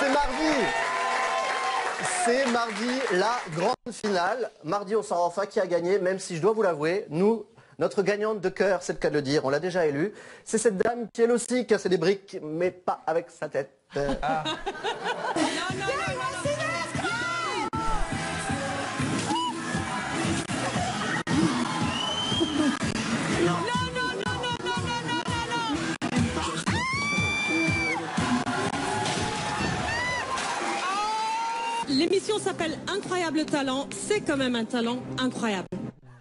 C'est mardi. C'est mardi, la grande finale. Mardi, on saura enfin qui a gagné, même si je dois vous l'avouer, nous, notre gagnante de cœur, c'est le cas de le dire, on l'a déjà élue. C'est cette dame qui, elle aussi, cassait des briques, mais pas avec sa tête. Ah. L'émission s'appelle Incroyable Talent, c'est quand même un talent incroyable.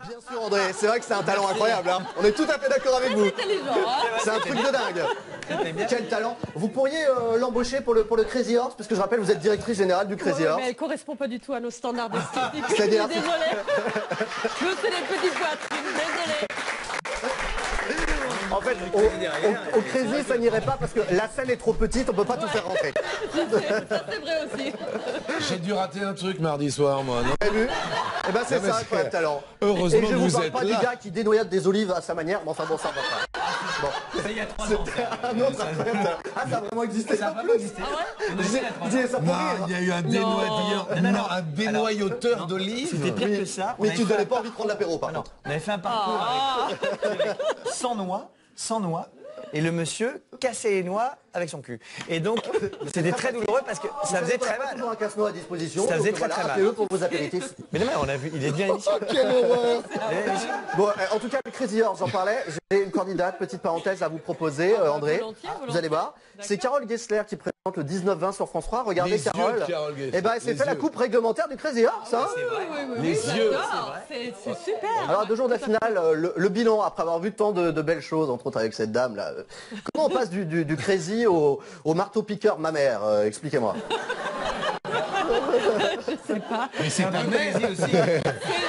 Bien sûr André, c'est vrai que c'est un talent incroyable, hein. On est tout à fait d'accord avec vous. C'est un truc de dingue. Quel talent. Vous pourriez l'embaucher pour le Crazy Horse, parce que je rappelle, vous êtes directrice générale du Crazy Horse. Mais elle correspond pas du tout à nos standards d'esthétique. C'est-à-dire Désolée. Je me fais des petites poitrines, désolée. En fait, au Crazy, ça n'irait pas parce que la scène est trop petite, on peut pas tout faire rentrer. Ça c'est vrai aussi. J'ai dû rater un truc mardi soir, moi, non? Vous avez vu? Eh ben c'est ça, incroyable talent. Heureusement et je que vous vous parle êtes pas là. du gars qui dénoyade des olives à sa manière, mais enfin bon, ça va pas. Bon. Ça y a 3 ans. Un autre incroyable talent. Ah, ça a vraiment existé. Ça n'a pas existé. Je disais ça pour Non, rire. il y a eu un dénoyauteur d'olives. C'était pire que ça. Oui, tu donnais pas envie de prendre l'apéro, par contre. On avait fait un parcours avec 100 noix, et le monsieur cassait les noix avec son cul. Et donc, c'était très douloureux parce que ça faisait très mal. Toujours un casse-noix à disposition. Ça faisait donc très, voilà, très mal. appelez-eux pour vos apéritifs. Mais non, mais on a vu, il est bien ici. Oh, quelle horreur! Bon, en tout cas, le Crazy Horse, j'en parlais. J'ai une candidate, petite parenthèse, à vous proposer, André. Volontiers. Vous allez voir. C'est Carole Gessler qui présente le 19-20 sur France 3. Regardez Les yeux Carole. de Carole Gessler. Eh ben, elle s'est Les fait la yeux. coupe réglementaire du Crazy Horse, hein. Les yeux. C'est super. Alors, à 2 jours de la finale, le bilan, après avoir vu tant de belles choses, entre autres avec cette dame-là. Comment on passe du Crazy au marteau-piqueur mammaire? Expliquez-moi. Je sais pas. Mais c'est ta mère aussi.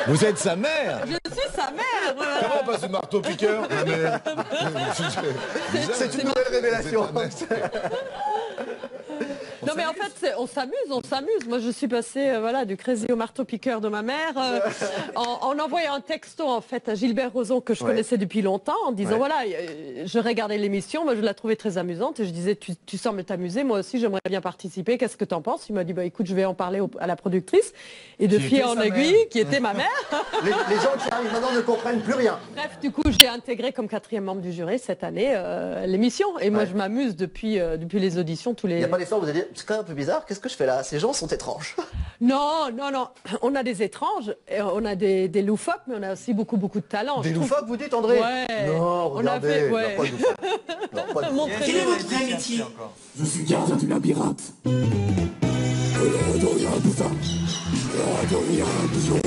Vous êtes sa mère. Je suis sa mère. Voilà. Comment on passe du marteau-piqueur? C'est une nouvelle révélation. Non mais en fait, on s'amuse. Moi je suis passée voilà, du Crazy au marteau-piqueur de ma mère en envoyant un texto en fait à Gilbert Rozon que je connaissais depuis longtemps en disant voilà, je regardais l'émission, moi je la trouvais très amusante et je disais tu sembles t'amuser, moi aussi j'aimerais bien participer, qu'est-ce que t'en penses? Il m'a dit bah écoute je vais en parler à la productrice et de fil en aiguille qui était ma mère. Les gens qui arrivent maintenant ne comprennent plus rien. Bref, du coup j'ai intégré comme 4e membre du jury cette année l'émission et moi je m'amuse depuis les auditions tous les... Il n'y a pas d'histoire, vous avez dit, c'est quand même un peu bizarre, qu'est-ce que je fais là? Ces gens sont étranges. Non, on a des étranges, et on a des loufoques, mais on a aussi beaucoup de talent. Des loufoques, vous dites, André? Ouais. Non, regardez, on a fait, non, pas de loufoques. Non, pas de loufoques. Montrez-nous. Quel est votre vrai métier? Je suis gardien du labyrinthe. Le redonien tout ça. Le redonien tout.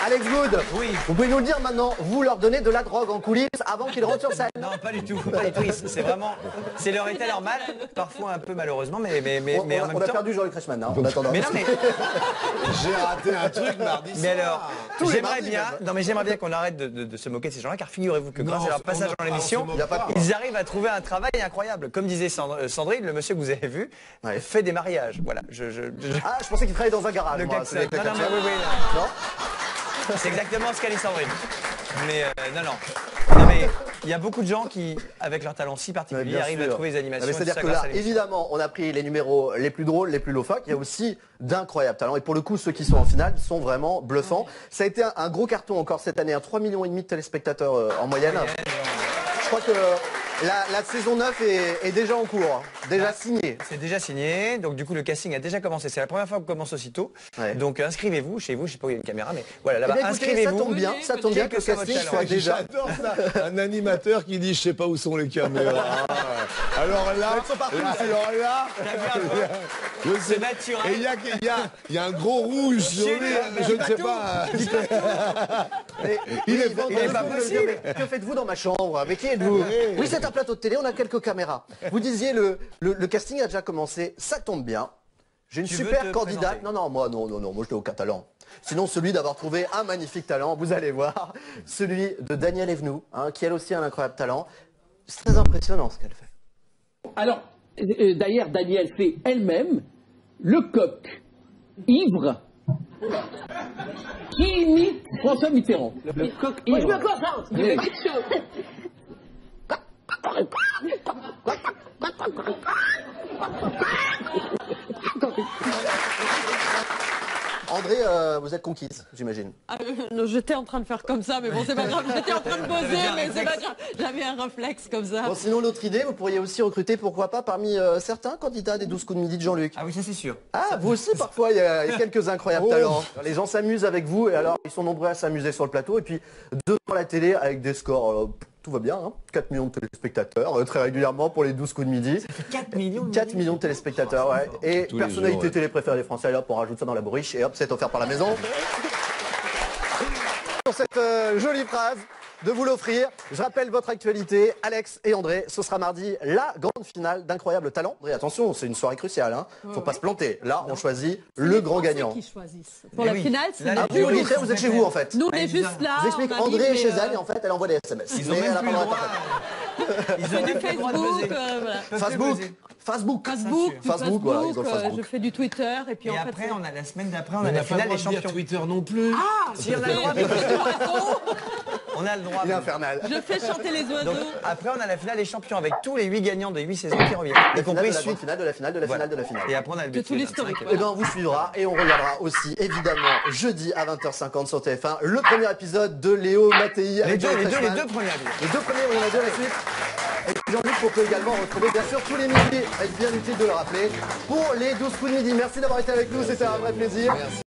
Alex Wood, Oui. vous pouvez nous le dire maintenant, vous leur donnez de la drogue en coulisses avant qu'ils rentrent sur scène? Non, pas du tout. Pas du tout. C'est vraiment, c'est leur état normal, parfois un peu malheureusement, mais en On même a temps. perdu Jean-Luc Reichmann, hein, en attendant. Mais non, mais. J'ai raté un truc mardi soir. Mais alors, Tous les j'aimerais mardis, bien, même. non mais j'aimerais bien qu'on arrête de se moquer de ces gens-là, car figurez-vous que grâce Non, à leur on passage a dans pas- l'émission, on se moque pas. ils arrivent à trouver un travail incroyable. Comme disait Sandrine, le monsieur que vous avez vu, fait des mariages. Voilà. Ah, je pensais qu'il travaillait dans un garage, Le moi. gars c'est des non, non, mais cacachas. oui, Non. c'est exactement ce qu'a dit Sandrine. Mais non, mais il y a beaucoup de gens qui, avec leur talent si particulier, Bien arrivent à sûr. trouver des animations. Ah, mais et tout c'est-à-dire ça que grâce là, à l'émission. évidemment, on a pris les numéros les plus drôles, les plus loufoques. Il y a aussi d'incroyables talents. Et pour le coup, ceux qui sont en finale sont vraiment bluffants. Ça a été un gros carton encore cette année, 3,5 millions de téléspectateurs en moyenne. Je crois que la saison 9 est déjà en cours, déjà signée. C'est déjà signé, donc du coup le casting a déjà commencé. C'est la première fois qu'on commence aussitôt. Ouais. Donc inscrivez-vous chez vous, je sais pas où il y a une caméra, mais voilà, là-bas, Eh bien, écoutez, inscrivez-vous. ça tombe bien Quel que que le soit votre casting talent. soit déjà... J'adore ça. Un animateur qui dit je sais pas où sont les caméras. Alors là, C'est naturel. et il y a un gros rouge sur lui. Je ne sais pas. Il est pas possible. Mais que faites-vous dans ma chambre? Avec qui êtes-vous? Oui, c'est un plateau de télé, on a quelques caméras. Vous disiez le casting a déjà commencé, ça tombe bien. J'ai une Tu veux super te candidate. présenter? Non, moi je n'ai aucun talent. Sinon celui d'avoir trouvé un magnifique talent, vous allez voir, celui de Danielle Evenou, hein, qui elle aussi a un incroyable talent. C'est très impressionnant ce qu'elle fait. Alors, d'ailleurs, Danielle fait elle-même le coq ivre qui imite François Mitterrand. Le coq ivre. Je me concentre. André, vous êtes conquise, j'imagine. Non, j'étais en train de faire comme ça, mais bon, c'est pas grave. J'étais en train de bosser, mais c'est pas grave. J'avais un réflexe comme ça. Bon, sinon, l'autre idée, vous pourriez aussi recruter, pourquoi pas, parmi certains candidats des 12 coups de midi de Jean-Luc. Ah oui, ça c'est sûr. Ah, vous aussi, parfois, il y a quelques incroyables talents. Les gens s'amusent avec vous, et alors, ils sont nombreux à s'amuser sur le plateau, et puis, devant la télé, avec des scores, tout va bien, hein, 4 millions de téléspectateurs, très régulièrement pour les 12 coups de midi. Ça fait 4 millions. 4 millions de téléspectateurs, ouais. Et Tous les personnalité jours, ouais. télé préférée des Français, hop, on rajoute ça dans la bourriche, et hop, c'est offert par la maison. Pour cette jolie phrase, de vous l'offrir. Je rappelle votre actualité, Alex et André. Ce sera mardi, la grande finale d'Incroyable Talent. André, attention, c'est une soirée cruciale. Hein. Faut pas se planter. Là, on choisit le grand gagnant. Qui choisissent. Pour la finale, c'est Là, les Vous, juges. vous êtes chez vous en fait. Nous, on est juste là. Je vous explique, on valide, André est mais, chez elle et en fait, elle envoie des SMS. Ils ont Mais même elle a plus pas le le droit droit. de Ils Je fais ont du même plus le droit de Facebook, buzzer. voilà. Facebook, Facebook, Facebook, voilà, ils ont le je Facebook. fais du Twitter et puis Et en fait. après, on a la semaine d'après, on On a n'a la pas le finale droit des de dire champions. Twitter non plus. Si on a le droit, mais on a le droit. Il est infernal. Je fais chanter les oiseaux. Donc après, on a la finale des champions avec tous les 8 gagnants de 8 saisons qui reviennent. La Y finale compris de la celui. grande finale, de la finale, de la Voilà. finale, de la finale. Et après, on a le De tout BTS, l'historique. 25. Eh ben, on vous suivra et on regardera aussi, évidemment, jeudi à 20h50 sur TF1, le premier épisode de Léo Mattei. Les avec deux, Joey les deux, les Freshman. deux premiers avis. Les deux premiers, on en a deux à la suite. Et puis Jean-Luc, on peut également retrouver bien sûr tous les midis, est bien utile de le rappeler, pour les 12 coups de midi. Merci d'avoir été avec nous, c'était un vrai plaisir.